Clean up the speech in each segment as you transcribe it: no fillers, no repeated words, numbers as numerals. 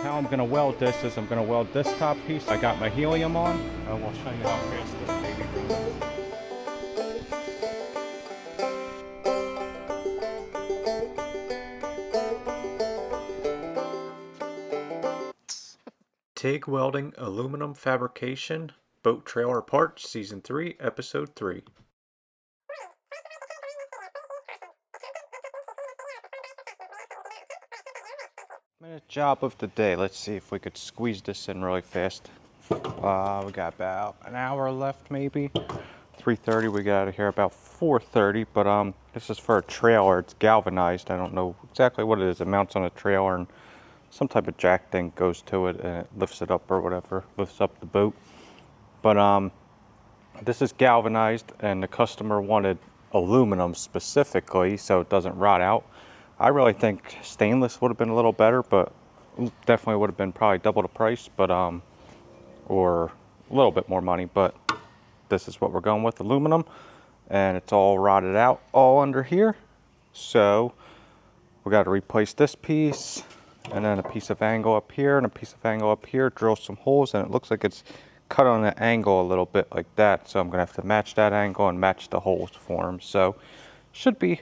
How I'm going to weld this is I'm going to weld this top piece. I got my helium on, and we'll show you how fast this baby goes. Tig Welding Aluminum Fabrication Boat Trailer Parts Season 3 Episode 3. Minute job of the day. Let's see if we could squeeze this in really fast. We got about an hour left, maybe. 3:30. We got out of here about 4:30. But this is for a trailer. It's galvanized. I don't know exactly what it is. It mounts on a trailer and some type of jack thing goes to it and it lifts it up or whatever, lifts up the boat. But this is galvanized, and the customer wanted aluminum specifically so it doesn't rot out. I really think stainless would have been a little better, but definitely would have been probably double the price, but or a little bit more money. But this is what we're going with, aluminum, and it's all rotted out all under here. So we got to replace this piece, and then a piece of angle up here, and a piece of angle up here. Drill some holes, and it looks like it's cut on an angle a little bit like that. So I'm gonna have to match that angle and match the holes for them. So should be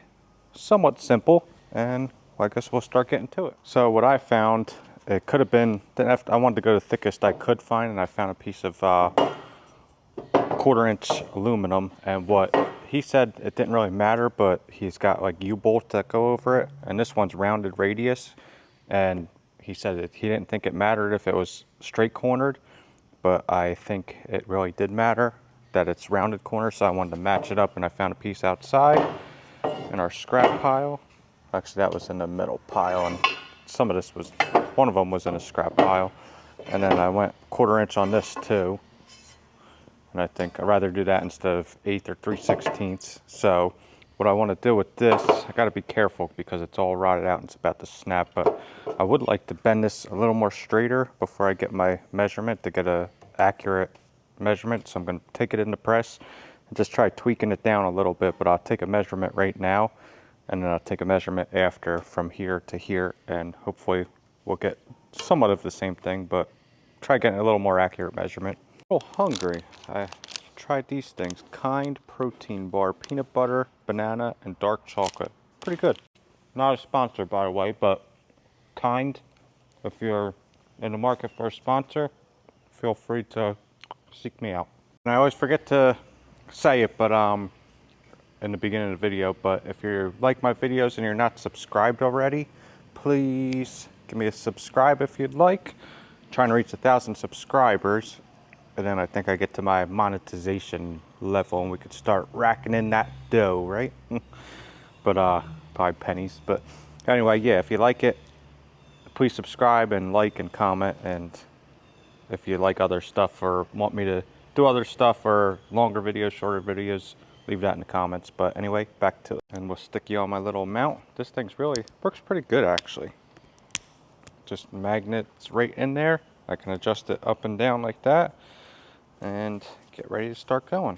somewhat simple. And well, I guess we'll start getting to it. So what I found, it could have been, I wanted to go the thickest I could find, and I found a piece of 1/4-inch aluminum. And what he said, it didn't really matter, but he's got like U-bolts that go over it, and this one's rounded radius. And he said he didn't think it mattered if it was straight cornered, but I think it really did matter that it's rounded corner. So I wanted to match it up, and I found a piece outside in our scrap pile. Actually, that was in the middle pile, and some of this was, one of them was in a scrap pile. And then I went 1/4 inch on this too. And I think I'd rather do that instead of 1/8 or 3/16. So what I want to do with this, I got to be careful because it's all rotted out and it's about to snap. But I would like to bend this a little more straighter before I get my measurement to get a accurate measurement. So I'm going to take it in the press and just try tweaking it down a little bit. But I'll take a measurement right now, and then I'll take a measurement after from here to here, and hopefully we'll get somewhat of the same thing, but try getting a little more accurate measurement. A little hungry. I tried these things. Kind protein bar, peanut butter, banana, and dark chocolate. Pretty good. Not a sponsor, by the way, but Kind, if you're in the market for a sponsor, feel free to seek me out. And I always forget to say it, but in the beginning of the video, but if you like my videos and you're not subscribed already, please give me a subscribe if you'd like. I'm trying to reach 1,000 subscribers, and then I think I get to my monetization level and we could start racking in that dough, right? But probably pennies. But anyway, yeah, if you like it, please subscribe and like and comment. And if you like other stuff or want me to do other stuff or longer videos, shorter videos, leave that in the comments. But anyway, back to it. And we'll stick you on my little mount. This thing's really works pretty good, actually. Just magnets right in there. I can adjust it up and down like that and get ready to start going.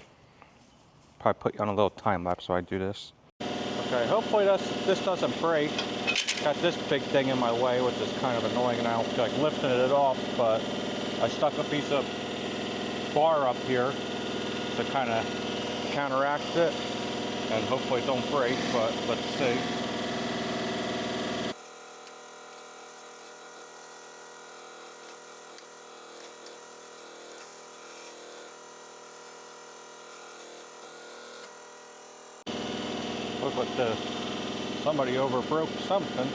Probably put you on a little time lapse so I do this. Okay, hopefully this doesn't break. Got this big thing in my way, which is kind of annoying, and I don't feel like lifting it off, but I stuck a piece of bar up here to kind of counteract it, and hopefully it don't break, but let's see. Look like somebody overbroke something.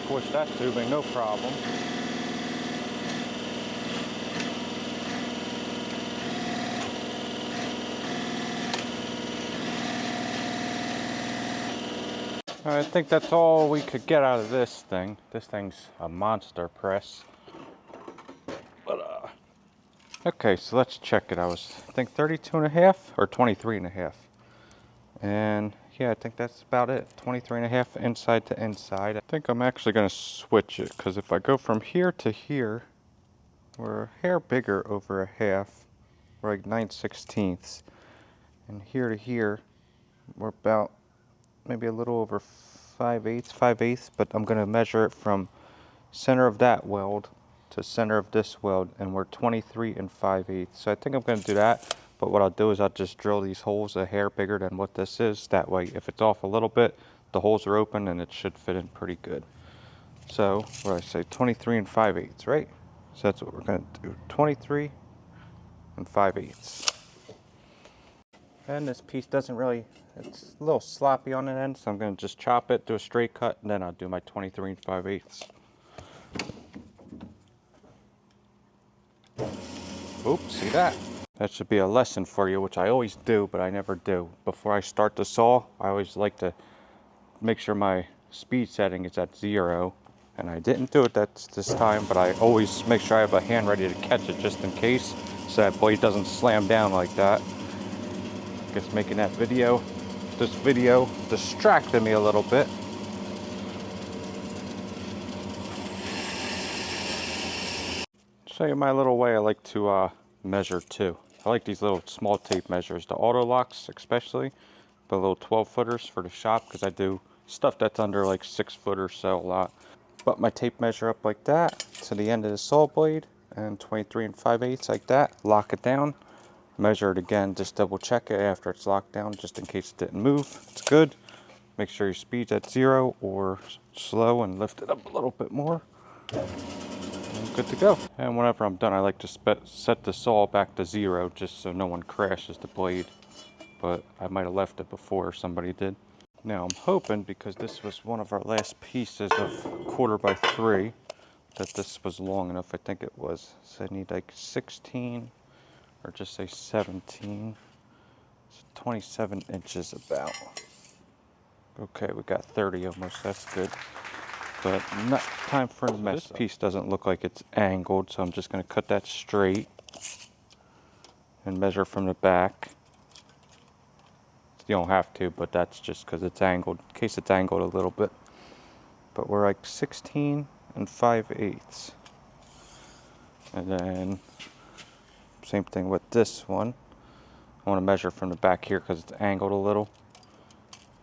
Squish that tubing, no problem. I think that's all we could get out of this thing. This thing's a monster press. But okay, so let's check it. I think 32.5 or 23.5. And yeah, I think that's about it. 23.5 inside to inside. I think I'm actually gonna switch it, because if I go from here to here, we're a hair bigger over a half. We're like 9/16. And here to here, we're about maybe a little over 5/8, but I'm gonna measure it from center of that weld to center of this weld, and we're 23 5/8. So I think I'm going to do that, but what I'll do is I'll just drill these holes a hair bigger than what this is. That way, if it's off a little bit, the holes are open and it should fit in pretty good. So, what did I say? 23 5/8, right? So that's what we're going to do. 23 5/8. And this piece doesn't really, it's a little sloppy on the end, so I'm going to just chop it, do a straight cut, and then I'll do my 23 5/8. Oops, see that? That should be a lesson for you, which I always do, but I never do. Before I start the saw, I always like to make sure my speed setting is at 0. And I didn't do it this time, but I always make sure I have a hand ready to catch it just in case, so that blade doesn't slam down like that. I guess making this video distracted me a little bit. Show you my little way I like to measure too. I like these little small tape measures, the auto locks especially, the little 12 footers for the shop, because I do stuff that's under like 6 foot or so a lot. But my tape measure up like that to the end of the saw blade, and 23 5/8 like that. Lock it down, measure it again, just double check it after it's locked down just in case it didn't move. It's good. Make sure your speed's at 0 or slow and lift it up a little bit more. And good to go. And whenever I'm done, I like to set the saw back to 0 just so no one crashes the blade. But I might have left it before somebody did. Now I'm hoping, because this was one of our last pieces of 1/4 by 3, that this was long enough. I think it was. So I need like 16 or just say 17. So 27 inches about. Okay, we got 30 almost. That's good. But not time for a mess. This piece doesn't look like it's angled, so I'm just going to cut that straight and measure from the back. You don't have to, but that's just because it's angled, in case it's angled a little bit. But we're like 16 5/8. And then same thing with this one. I want to measure from the back here because it's angled a little.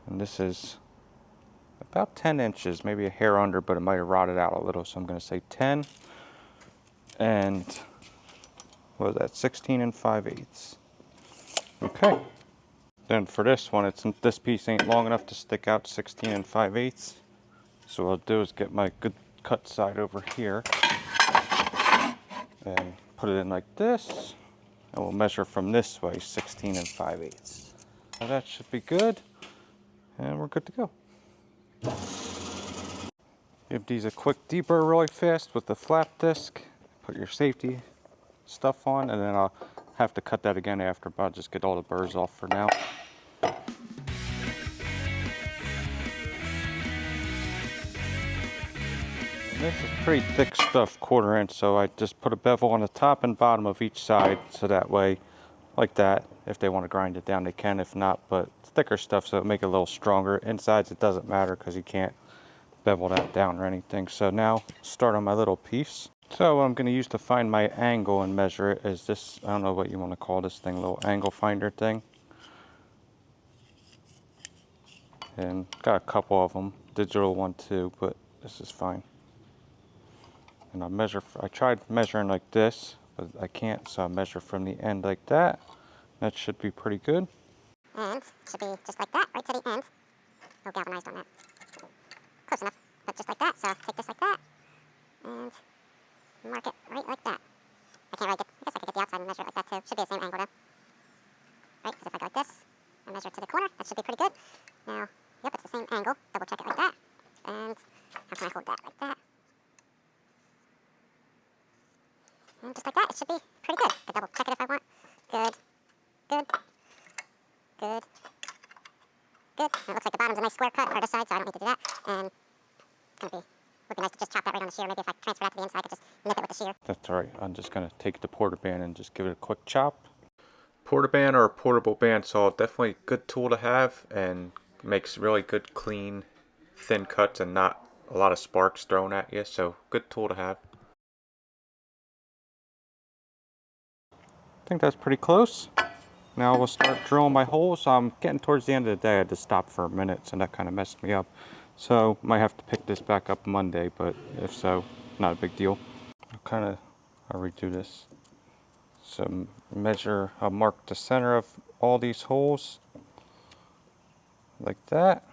And this is about 10 inches, maybe a hair under, but it might have rotted out a little. So I'm going to say 10. And what was that? 16 5/8. Okay. Then for this one, this piece ain't long enough to stick out 16 5/8. So what I'll do is get my good cut side over here and put it in like this. And we'll measure from this way, 16 5/8. Now that should be good. And we're good to go. Give these a quick deburr really fast with the flap disc. Put your safety stuff on, and then I'll have to cut that again after, but I'll just get all the burrs off for now. This is pretty thick stuff, 1/4 inch, so I just put a bevel on the top and bottom of each side, so that way, like that, if they want to grind it down they can, if not, but it's thicker stuff, so it'll make it a little stronger. Insides it doesn't matter because you can't bevel that down or anything. So now, start on my little piece. So what I'm going to use to find my angle and measure it is this, I don't know what you want to call this thing, little angle finder thing. And got a couple of them, digital one too, but this is fine. And I tried measuring like this, but I can't, so I measure from the end like that. That should be pretty good. And should be just like that, right to the end. No galvanized on that. Close enough, but just like that. So take this like that, and mark it right like that. I can't really get, I guess I could get the outside and measure it like that too. Should be the same angle though. Right, because if I go like this, and measure to the corner, that should be pretty good. Now, yep, it's the same angle. Double check it like that. And how can I hold that like that? And just like that, it should be pretty good. I double check it if I want. Good. Good. Good. Good. And it looks like the bottom's a nice square cut for this side, so I don't need to do that. And it's would be nice to just chop that right on the shear. Maybe if I transfer that to the inside, I could just nip it with the shear. That's all right. I'm just going to take the porter band and just give it a quick chop. Porter band or a portable bandsaw, definitely a good tool to have, and makes really good, clean, thin cuts and not a lot of sparks thrown at you. So good tool to have. I think that's pretty close. Now we'll start drilling my holes. I'm getting towards the end of the day. I had to stop for a minute, so that kind of messed me up. So might have to pick this back up Monday, but if so, not a big deal. I'll redo this. So I'll mark the center of all these holes like that.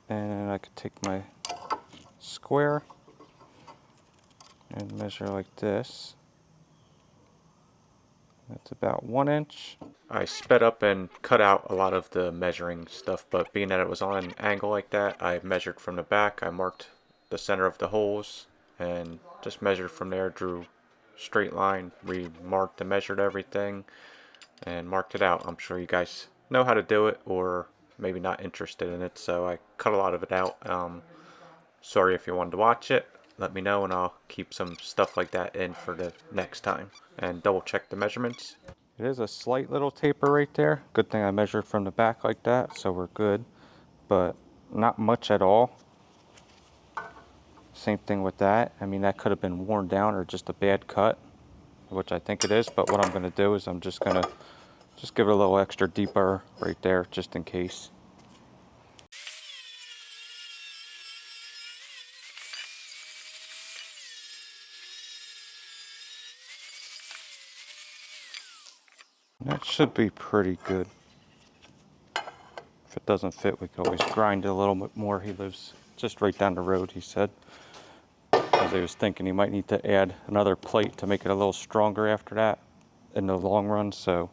And I could take my square and measure like this. That's about 1 inch. I sped up and cut out a lot of the measuring stuff, but being that it was on an angle like that, I measured from the back. I marked the center of the holes and just measured from there, drew straight line, remarked and measured everything and marked it out. I'm sure you guys know how to do it, or maybe not interested in it, so I cut a lot of it out. Sorry if you wanted to watch it. Let me know and I'll keep some stuff like that in for the next time and double check the measurements. It is a slight little taper right there. Good thing I measured from the back like that, so we're good. But not much at all. Same thing with that. I mean, that could have been worn down or just a bad cut, which I think it is. But what I'm going to do is I'm just going to give it a little extra deeper right there, just in case. That should be pretty good. If it doesn't fit, we can always grind it a little bit more. He lives just right down the road, he said. Because he was thinking he might need to add another plate to make it a little stronger after that in the long run. So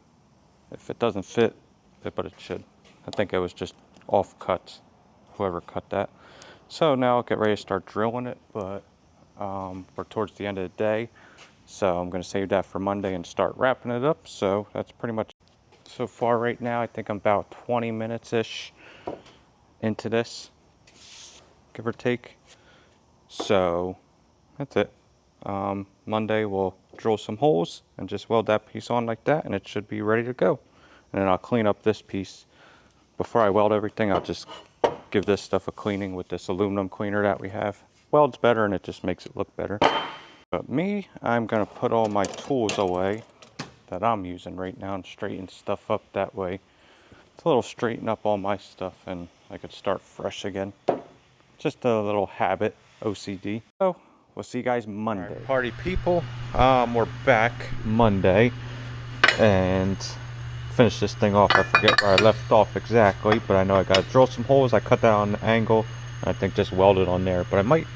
if it doesn't fit, but it should. I think it was just off cuts, whoever cut that. So now I'll get ready to start drilling it, but we're towards the end of the day. So I'm going to save that for Monday and start wrapping it up. So that's pretty much so far right now. I think I'm about 20 minutes-ish into this, give or take. So that's it. Monday we'll drill some holes and just weld that piece on like that, and it should be ready to go. And then I'll clean up this piece. Before I weld everything, I'll just give this stuff a cleaning with this aluminum cleaner that we have. Welds better and it just makes it look better. But me, I'm gonna put all my tools away that I'm using right now and straighten stuff up that way. It's a little straighten up all my stuff and I could start fresh again. Just a little habit, OCD. So we'll see you guys Monday. Right, party people, we're back Monday and finish this thing off. I forget where I left off exactly, but I know I gotta drill some holes. I cut that on the angle and I think just welded on there, but I might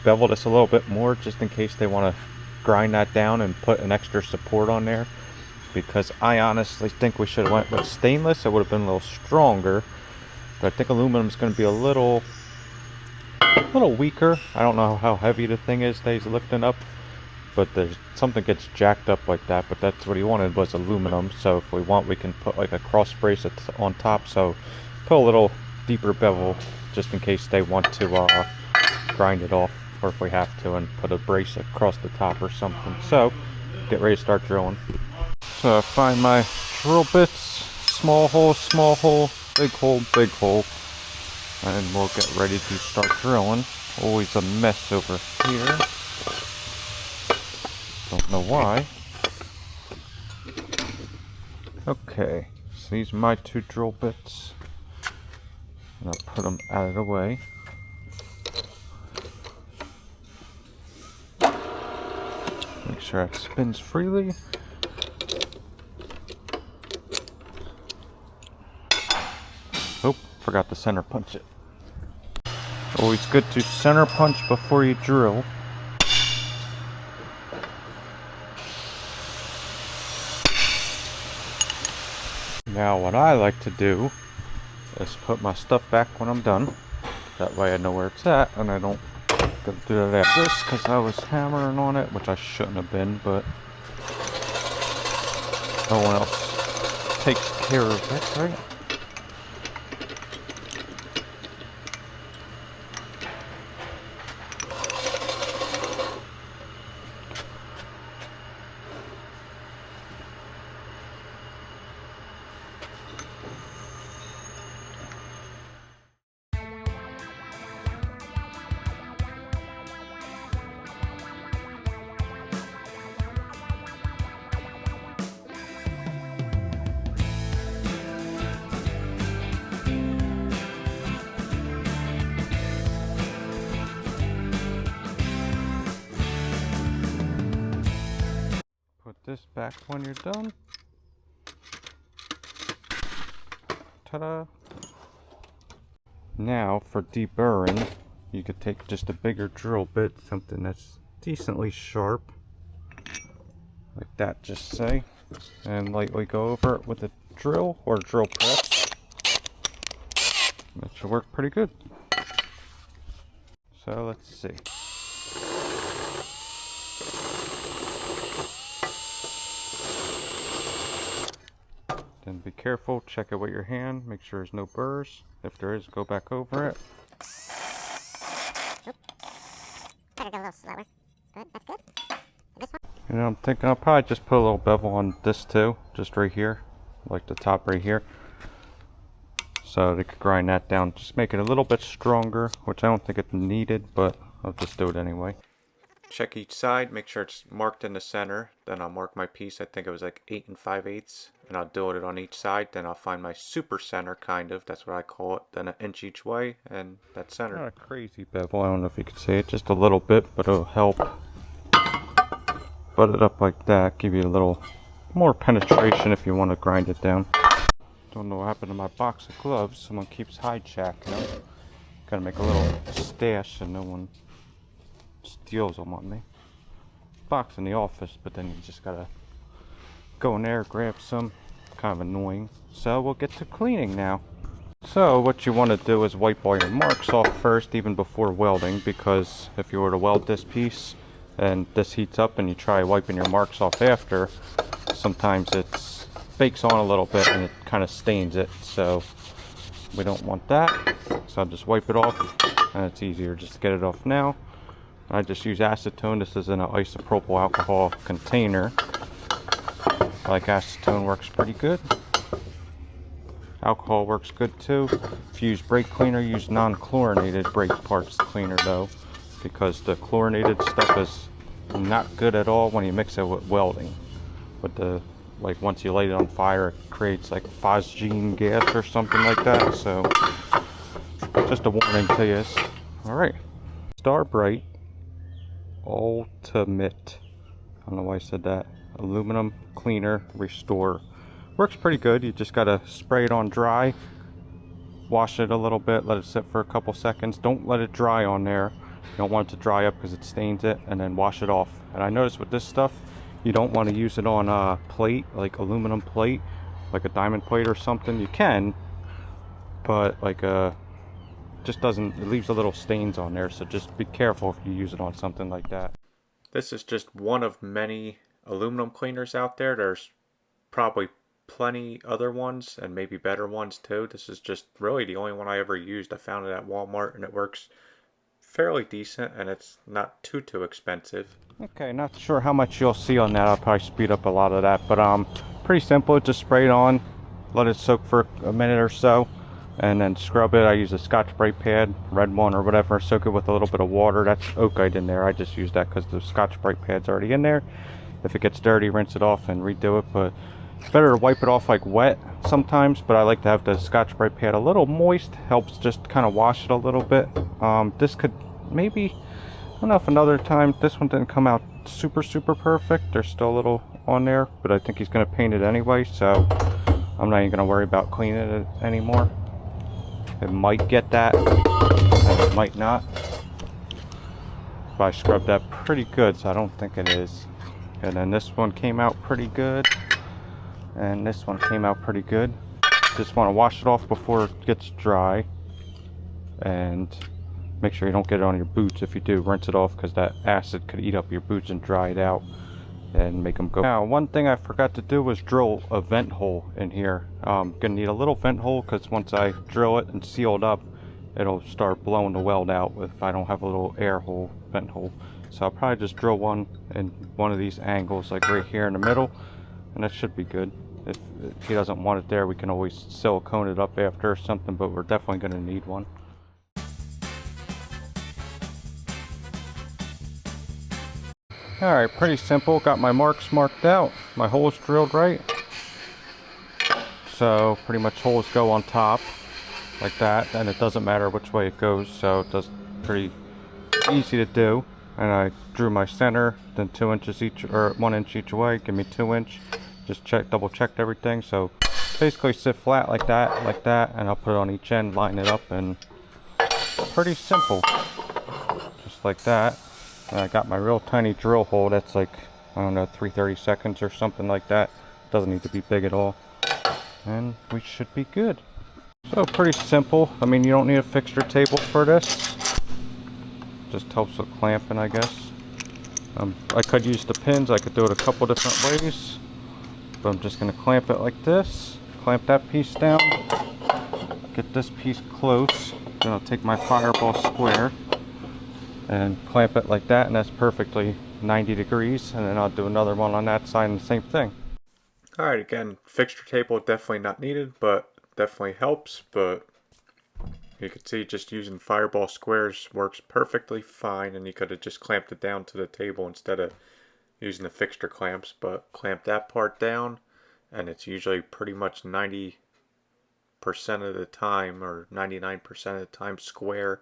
bevel this a little bit more just in case they want to grind that down and put an extra support on there, because I honestly think we should have went with stainless. It would have been a little stronger, but I think aluminum is going to be a little weaker. I don't know how heavy the thing is that he's lifting up, but there's something gets jacked up like that. But that's what he wanted, was aluminum. So if we want, we can put like a cross brace on top, so put a little deeper bevel just in case they want to grind it off, or if we have to, and put a brace across the top or something. So get ready to start drilling. So I find my drill bits, small hole, big hole, and we'll get ready to start drilling. Always a mess over here. Don't know why. Okay, so these are my 2 drill bits, and I'll put them out of the way. Make sure it spins freely. Oh, forgot to center punch it. Always good to center punch before you drill. Now what I like to do is put my stuff back when I'm done. That way I know where it's at and I don't gotta do that after this, because I was hammering on it, which I shouldn't have been, but no one else takes care of it, right? this back when you're done. Ta-da! Now for deburring, you could take just a bigger drill bit, something that's decently sharp, like that, just say, and lightly go over it with a drill or drill press. That should work pretty good. So let's see. Then be careful, check it with your hand, make sure there's no burrs. If there is, go back over it. Better go a little slower, but that's good. This one. And I'm thinking I'll probably just put a little bevel on this too, just right here, like the top right here. So they could grind that down, just make it a little bit stronger, which I don't think it's needed, but I'll just do it anyway. Check each side, make sure it's marked in the center. Then I'll mark my piece. I think it was like 8 5/8, and I'll do it on each side. Then I'll find my super center, kind of. That's what I call it. Then an inch each way, and that's center. Not a crazy bevel. I don't know if you can see it, just a little bit, but it'll help. Butt it up like that, give you a little more penetration if you want to grind it down. Don't know what happened to my box of gloves. Someone keeps hijacking them. Gotta make a little stash so no one steals them on me. Box in the office, but then you just gotta go in there, grab some. Kind of annoying. So we'll get to cleaning now. So what you want to do is wipe all your marks off first, even before welding, because if you were to weld this piece and this heats up and you try wiping your marks off after, sometimes it's bakes on a little bit and it kind of stains it, so we don't want that. So I'll just wipe it off, and it's easier just to get it off now. I just use acetone. This is in an isopropyl alcohol container. I like acetone, works pretty good. Alcohol works good too. If you use brake cleaner, use non-chlorinated brake parts cleaner though, because the chlorinated stuff is not good at all when you mix it with welding. With the, like, once you light it on fire, it creates like phosgene gas or something like that. So just a warning to you. All right, Star Bright Ultimate. I don't know why I said that. Aluminum cleaner restore. Works pretty good. You just gotta spray it on dry, wash it a little bit, let it sit for a couple seconds. Don't let it dry on there. You don't want it to dry up because it stains it, and then wash it off. And I noticed with this stuff, you don't want to use it on a plate, like aluminum plate, like a diamond plate or something. You can, but like just doesn't, it leaves a little stains on there, so just be careful if you use it on something like that. This is just one of many aluminum cleaners out there. There's probably plenty other ones and maybe better ones too. This is just really the only one I ever used. I found it at Walmart and it works fairly decent, and it's not too expensive. Okay, not sure how much you'll see on that. I'll probably speed up a lot of that, but pretty simple. Just spray it on, let it soak for a minute or so, and then scrub it. I use a Scotch Brite pad, red one or whatever. Soak it with a little bit of water. That's oakite in there. I just use that because the Scotch Brite pad's already in there. If it gets dirty, rinse it off and redo it, but it's better to wipe it off like wet sometimes, but I like to have the Scotch Brite pad a little moist. Helps just kind of wash it a little bit. This could maybe, I don't know if another time, this one didn't come out super perfect. There's still a little on there, but I think he's going to paint it anyway, so I'm not even going to worry about cleaning it anymore. It might get that, and it might not. But I scrubbed that pretty good, so I don't think it is. And then this one came out pretty good. And this one came out pretty good. Just want to wash it off before it gets dry. And make sure you don't get it on your boots. If you do, rinse it off, because that acid could eat up your boots and dry it out and make them go. Now, one thing I forgot to do was drill a vent hole in here. I'm gonna need a little vent hole, because once I drill it and seal it up, it'll start blowing the weld out if I don't have a little air hole, vent hole. So I'll probably just drill one in one of these angles, like right here in the middle, and that should be good. If he doesn't want it there, we can always silicone it up after or something, but we're definitely going to need one. Alright, pretty simple. Got my marks marked out. My holes drilled right. So pretty much holes go on top like that, and it doesn't matter which way it goes, so it's pretty easy to do. and I drew my center, then 2 inches each, or 1 inch each way, give me 2 inch. Just double checked everything. So basically sit flat like that, and I'll put it on each end, line it up, and pretty simple. Just like that. And I got my real tiny drill hole that's like, I don't know, 3/32 or something like that. Doesn't need to be big at all. And we should be good. So pretty simple. I mean, you don't need a fixture table for this. Just helps with clamping, I guess. I could use the pins. I could do it a couple different ways. But I'm just going to clamp it like this. Clamp that piece down. Get this piece close. Then I'll take my fireball square and clamp it like that, and that's perfectly 90 degrees. And then I'll do another one on that side and the same thing. Alright, again, fixture table definitely not needed, but definitely helps. But you can see just using fireball squares works perfectly fine, and you could have just clamped it down to the table instead of using the fixture clamps. But clamp that part down, and it's usually pretty much 90% of the time, or 99% of the time, square.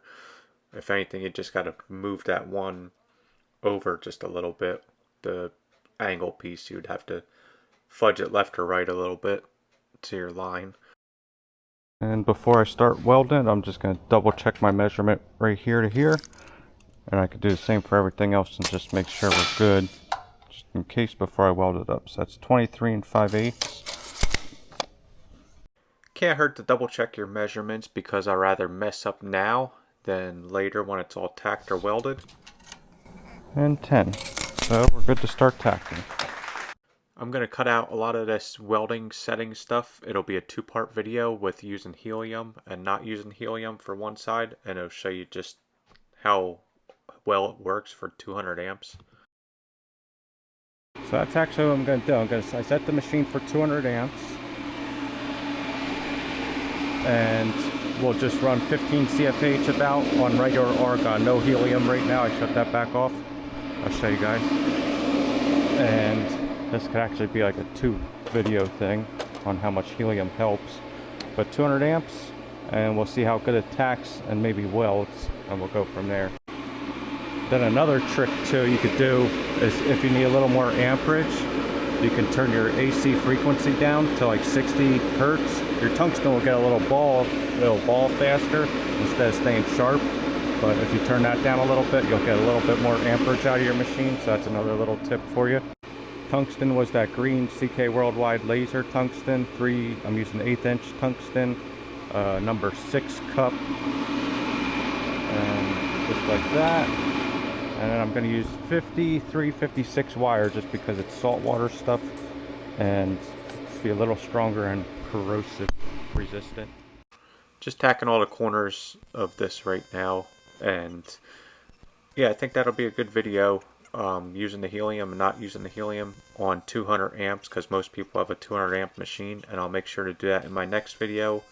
If anything, you just got to move that one over just a little bit. The angle piece, you'd have to fudge it left or right a little bit to your line. And before I start welding, I'm just going to double check my measurement right here to here. And I could do the same for everything else and just make sure we're good, just in case before I weld it up. So that's 23 5/8. Can't hurt to double check your measurements, because I'd rather mess up now than later when it's all tacked or welded. And 10. So we're good to start tacking. I'm going to cut out a lot of this welding setting stuff. It'll be a 2-part video with using helium and not using helium for one side, and it'll show you just how well it works for 200 amps. So that's actually what I'm going to do. I set the machine for 200 amps. And we'll just run 15 CFH about on regular argon. No helium right now. I shut that back off. I'll show you guys. And this could actually be like a 2 video thing on how much helium helps. But 200 amps, and we'll see how good it tacks and maybe welds, and we'll go from there. Then another trick too you could do is, if you need a little more amperage, you can turn your AC frequency down to like 60 hertz. Your tungsten will get a little ball faster instead of staying sharp. But if you turn that down a little bit, you'll get a little bit more amperage out of your machine. So that's another little tip for you. Tungsten was that green CK Worldwide laser tungsten. I'm using 1/8 inch tungsten, number 6 cup, and just like that. And then I'm going to use 5356 wire just because it's saltwater stuff and be a little stronger and corrosive resistant. Just tacking all the corners of this right now, and yeah, I think that'll be a good video, using the helium and not using the helium on 200 amps, because most people have a 200 amp machine, and I'll make sure to do that in my next video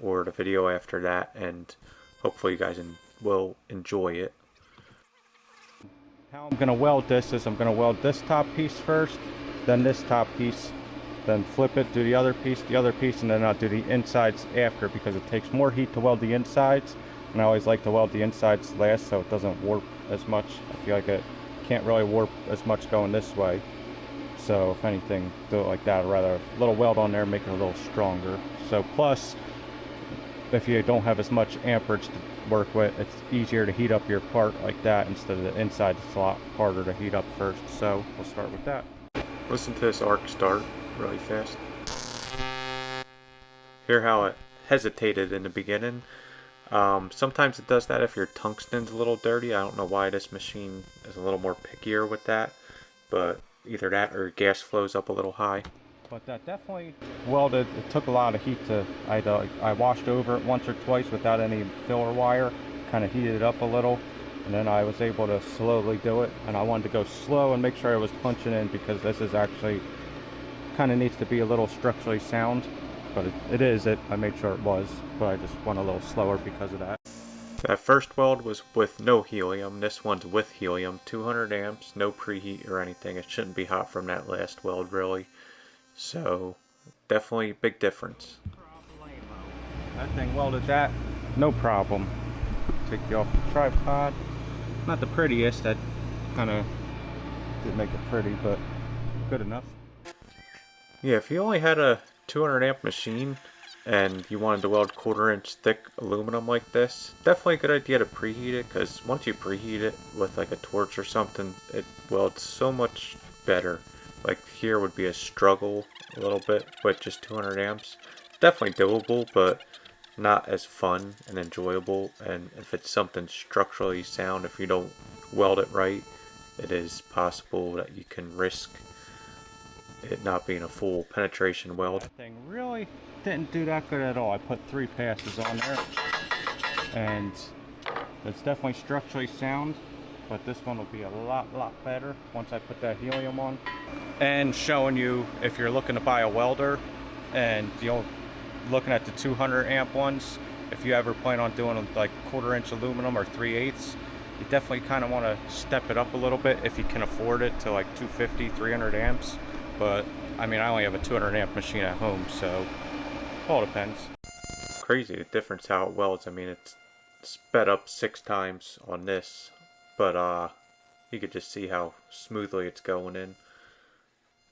or the video after that, and hopefully you guys will enjoy it. How I'm going to weld this is I'm going to weld this top piece first, then this top piece, then flip it, do the other piece, and then I'll do the insides after, because it takes more heat to weld the insides, and I always like to weld the insides last so it doesn't warp as much. I feel like it can't really warp as much going this way, so if anything, do it like that. I'd rather a little weld on there, make it a little stronger. So plus, if you don't have as much amperage to work with, it's easier to heat up your part like that instead of the inside. It's a lot harder to heat up first, so we'll start with that. Listen to this arc start really fast. Hear how it hesitated in the beginning. Sometimes it does that if your tungsten's a little dirty. I don't know why this machine is a little more pickier with that, but either that or gas flows up a little high. But that definitely welded. It took a lot of heat to, I washed over it once or twice without any filler wire, kind of heated it up a little, and then I was able to slowly do it. And I wanted to go slow and make sure I was punching in, because this is actually kind of needs to be a little structurally sound, but I made sure it was, but I just went a little slower because of that. That first weld was with no helium. This one's with helium, 200 amps, no preheat or anything. It shouldn't be hot from that last weld really. So definitely big difference. That thing welded that, no problem. Take you off the tripod. Not the prettiest. That kind of didn't make it pretty, but good enough. Yeah, if you only had a 200 amp machine and you wanted to weld 1/4 inch thick aluminum like this, definitely a good idea to preheat it, because once you preheat it with like a torch or something, it welds so much better. Like here would be a struggle a little bit with just 200 amps. Definitely doable, but not as fun and enjoyable. And if it's something structurally sound, if you don't weld it right, it is possible that you can risk it not being a full penetration weld. That thing really didn't do that good at all. I put 3 passes on there, and it's definitely structurally sound, but this one will be a lot better once I put that helium on. And showing you, if you're looking to buy a welder and you're looking at the 200 amp ones, if you ever plan on doing like 1/4 inch aluminum or 3/8, you definitely kind of want to step it up a little bit if you can afford it to like 250, 300 amps. But I mean, I only have a 200 amp machine at home, so it all depends. Crazy the difference how it welds. I mean, it's sped up 6 times on this, but you could just see how smoothly it's going in.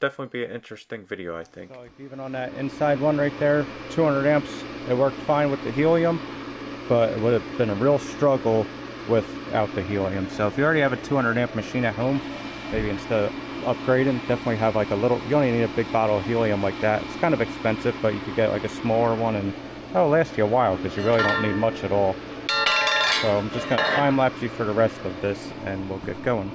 Definitely be an interesting video, I think. So like even on that inside one right there, 200 amps, it worked fine with the helium, but it would have been a real struggle without the helium. So if you already have a 200 amp machine at home, maybe instead of upgrading, definitely have like a little, you only need a big bottle of helium like that. It's kind of expensive, but you could get like a smaller one and that'll last you a while because you really don't need much at all. So I'm just going to time lapse you for the rest of this and we'll get going.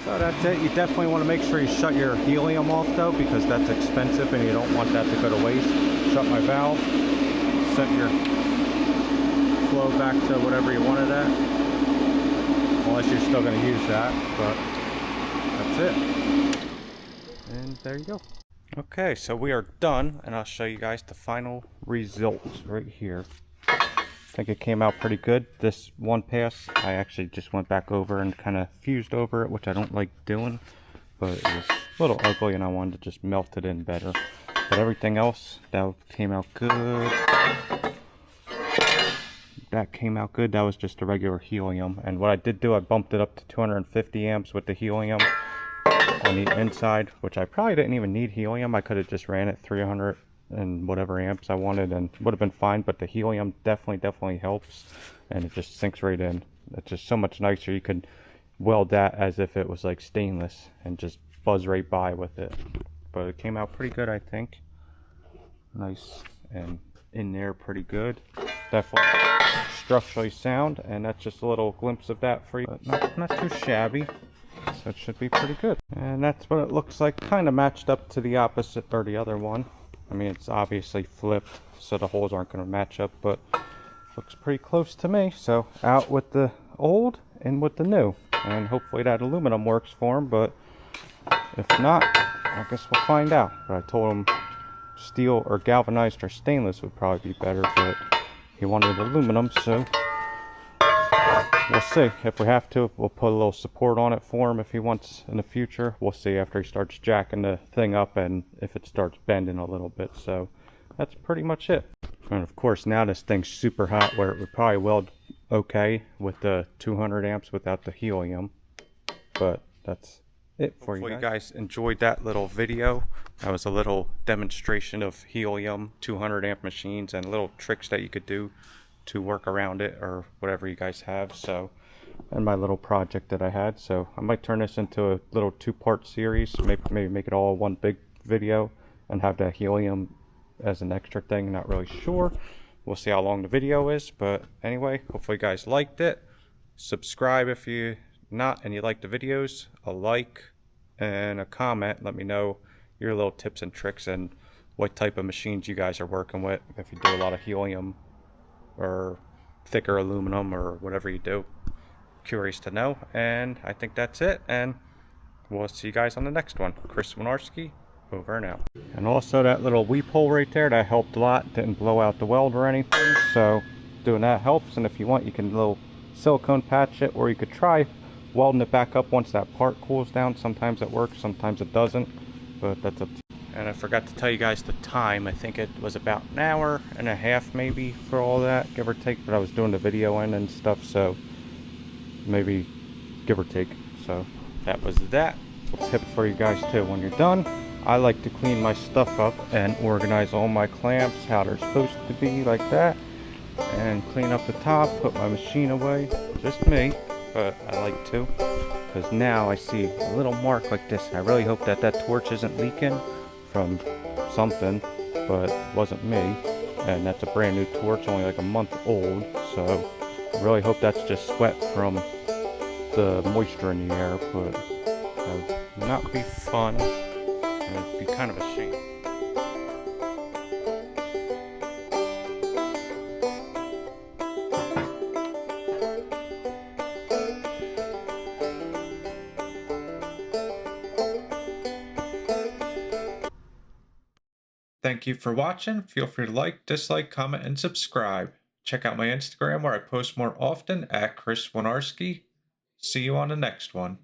So that's it. You definitely want to make sure you shut your helium off though, because that's expensive and you don't want that to go to waste. Shut my valve, set your flow back to whatever you wanted at, unless you're still going to use that, but that's it. And there you go. Okay, so we are done, and I'll show you guys the final results right here. I think it came out pretty good. This one pass, I actually just went back over and kind of fused over it, which I don't like doing, but it was a little ugly and I wanted to just melt it in better. But everything else, that came out good. That came out good. That was just a regular helium. And what I did do, I bumped it up to 250 amps with the helium on the inside, which I probably didn't even need helium. I could have just ran it 300 and whatever amps I wanted and would have been fine, but the helium definitely helps, and it just sinks right in. It's just so much nicer. You could weld that as if it was like stainless and just buzz right by with it. But it came out pretty good, I think. Nice and in there pretty good. Definitely structurally sound, and that's just a little glimpse of that for you. But not too shabby. So it should be pretty good. And that's what it looks like, kind of matched up to the opposite, or the other one. I mean, it's obviously flipped, so the holes aren't going to match up, but looks pretty close to me. So out with the old, in with the new. And hopefully that aluminum works for him, but if not, I guess we'll find out. But I told him steel or galvanized or stainless would probably be better, but he wanted aluminum, so we'll see. If we have to, we'll put a little support on it for him if he wants in the future. We'll see after he starts jacking the thing up and if it starts bending a little bit. So that's pretty much it. And of course, now this thing's super hot, where it would probably weld okay with the 200 amps without the helium. But that's it for you guys. Hopefully you guys enjoyed that little video. That was a little demonstration of helium 200 amp machines and little tricks that you could do to work around it, or whatever you guys have. So, and my little project that I had. So I might turn this into a little 2-part series, maybe make it all one big video and have that helium as an extra thing. Not really sure. We'll see how long the video is, but anyway, hopefully you guys liked it. Subscribe if you not and you like the videos. A like and a comment. Let me know your little tips and tricks and what type of machines you guys are working with, if you do a lot of helium or thicker aluminum or whatever you do. Curious to know. And I think that's it, and we'll see you guys on the next one. Wojnarski, over and out. And also that little weep hole right there, that helped a lot. Didn't blow out the weld or anything, so doing that helps. And if you want, you can little silicone patch it, or you could try welding it back up once that part cools down. Sometimes it works, sometimes it doesn't, but that's up to you. And I forgot to tell you guys the time. I think it was about an hour and a half maybe for all that, give or take. But I was doing the video in and stuff, so maybe give or take. So that was that. A tip for you guys too: when you're done, I like to clean my stuff up and organize all my clamps how they're supposed to be, like that, and clean up the top, put my machine away. Just me, but I like to, because now I see a little mark like this. I really hope that that torch isn't leaking from something, but it wasn't me. And that's a brand new torch, only like a month old, so I really hope that's just sweat from the moisture in the air, but that would not be fun. It would be kind of a shame. Thank you for watching. Feel free to like, dislike, comment, and subscribe. Check out my Instagram where I post more often at Wojnarski. See you on the next one.